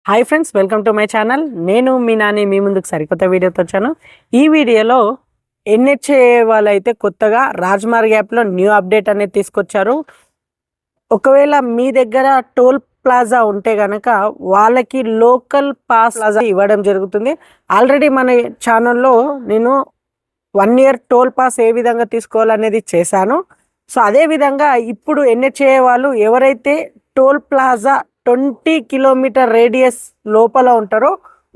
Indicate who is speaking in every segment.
Speaker 1: Hi friends, welcome to my channel. నేను మీ నాని మీ ముందుకు సరికొత్త వీడియోతో వచ్చాను. ఈ వీడియోలో ఎన్హెచ్ఏ వాళ్ళైతే కొత్తగా రాజ్మార్గ్ యాప్లో న్యూ అప్డేట్ అనేది తీసుకొచ్చారు. ఒకవేళ మీ దగ్గర టోల్ ప్లాజా ఉంటే కనుక వాళ్ళకి లోకల్ పాస్ ప్లాజా ఇవ్వడం జరుగుతుంది. ఆల్రెడీ మన ఛానల్లో నేను 1 year టోల్ పాస్ ఏ విధంగా తీసుకోవాలనేది చేశాను. సో అదేవిధంగా ఇప్పుడు ఎన్హెచ్ఏ వాళ్ళు ఎవరైతే టోల్ ప్లాజా 20 kilometer రేడియస్ లోపల ఉంటారో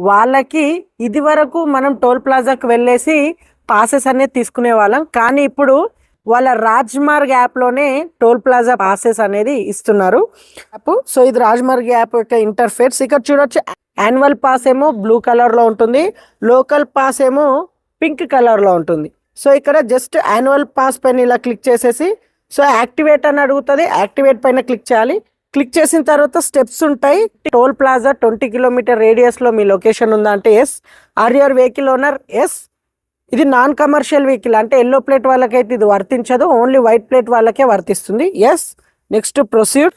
Speaker 1: వాళ్ళకి ఇది వరకు మనం టోల్ ప్లాజాకి వెళ్ళేసి పాసెస్ అనేది తీసుకునే వాళ్ళం. కానీ ఇప్పుడు వాళ్ళ రాజ్మార్గ్ యాప్లోనే టోల్ ప్లాజా పాసెస్ అనేది ఇస్తున్నారు. సో ఇది రాజ్మార్గ్ యాప్ యొక్క ఇంటర్ఫేస్. ఇక్కడ చూడొచ్చు, యాన్యువల్ పాస్ ఏమో బ్లూ కలర్లో ఉంటుంది, లోకల్ పాస్ ఏమో పింక్ కలర్లో ఉంటుంది. సో ఇక్కడ జస్ట్ యాన్యువల్ పాస్ పైన ఇలా క్లిక్ చేసేసి సో యాక్టివేట్ అని అడుగుతుంది. యాక్టివేట్ పైన క్లిక్ చేయాలి. క్లిక్ చేసిన తర్వాత స్టెప్స్ ఉంటాయి. టోల్ ప్లాజా 20 kilometer రేడియస్లో మీ లొకేషన్ ఉందా అంటే yes. Are your vehicle owner yes. ఇది నాన్ కమర్షియల్ వెహికల్ అంటే ఎల్లో ప్లేట్ వాళ్ళకైతే ఇది వర్తించదు, ఓన్లీ వైట్ ప్లేట్ వాళ్ళకే వర్తిస్తుంది. ఎస్. Next proceed.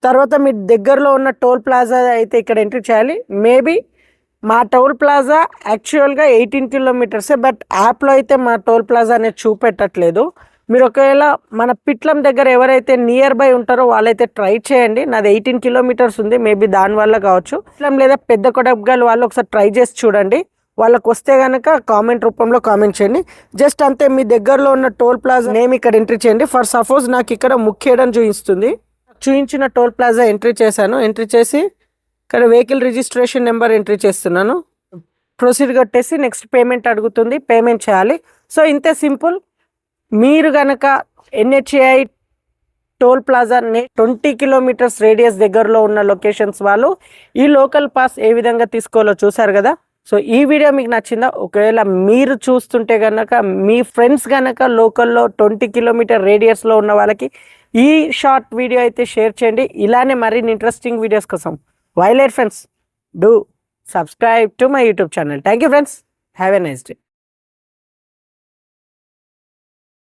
Speaker 1: తర్వాత మీ దగ్గరలో ఉన్న టోల్ ప్లాజా అయితే ఇక్కడ ఎంట్రీ చేయాలి. మేబీ మా టోల్ ప్లాజా యాక్చువల్గా 18 kilometers, బట్ యాప్లో అయితే మా టోల్ ప్లాజా అనేది చూపెట్టట్లేదు. మీరు ఒకవేళ మన పిట్లం దగ్గర ఎవరైతే నియర్ బై ఉంటారో వాళ్ళైతే ట్రై చేయండి. నాది 18 kilometers ఉంది, మేబీ దానివల్ల కావచ్చు. పిట్లం లేదా పెద్ద కొడగల్ వాళ్ళు ఒకసారి ట్రై చేసి చూడండి. వాళ్ళకి వస్తే కనుక కామెంట్ రూపంలో కామెంట్ చేయండి. జస్ట్ అంతే, మీ దగ్గరలో ఉన్న టోల్ ప్లాజా నేమ్ ఇక్కడ ఎంట్రీ చేయండి. ఫర్ సపోజ్ నాకు ఇక్కడ ముఖ్యడం చూపిస్తుంది. చూపించిన టోల్ ప్లాజా ఎంట్రీ చేశాను. ఎంట్రీ చేసి ఇక్కడ వెహికల్ రిజిస్ట్రేషన్ నెంబర్ ఎంట్రీ చేస్తున్నాను. ప్రొసీడ్ కొట్టేసి నెక్స్ట్ పేమెంట్ అడుగుతుంది, పేమెంట్ చేయాలి. సో ఇంతే సింపుల్. మీరు కనుక ఎన్హెచ్ఏఐ టోల్ ప్లాజాని 20 kilometers రేడియస్ దగ్గరలో ఉన్న లొకేషన్స్ వాళ్ళు ఈ లోకల్ పాస్ ఏ విధంగా తీసుకోవాలో చూసారు కదా. సో ఈ వీడియో మీకు నచ్చిందా? ఒకవేళ మీరు చూస్తుంటే కనుక మీ ఫ్రెండ్స్ కనుక లోకల్లో 20 kilometer రేడియస్లో ఉన్న వాళ్ళకి ఈ షార్ట్ వీడియో అయితే షేర్ చేయండి. ఇలానే మరిన్ని ఇంట్రెస్టింగ్ వీడియోస్ కోసం violet friends do subscribe to my YouTube channel. Thank you friends. Have a nice day.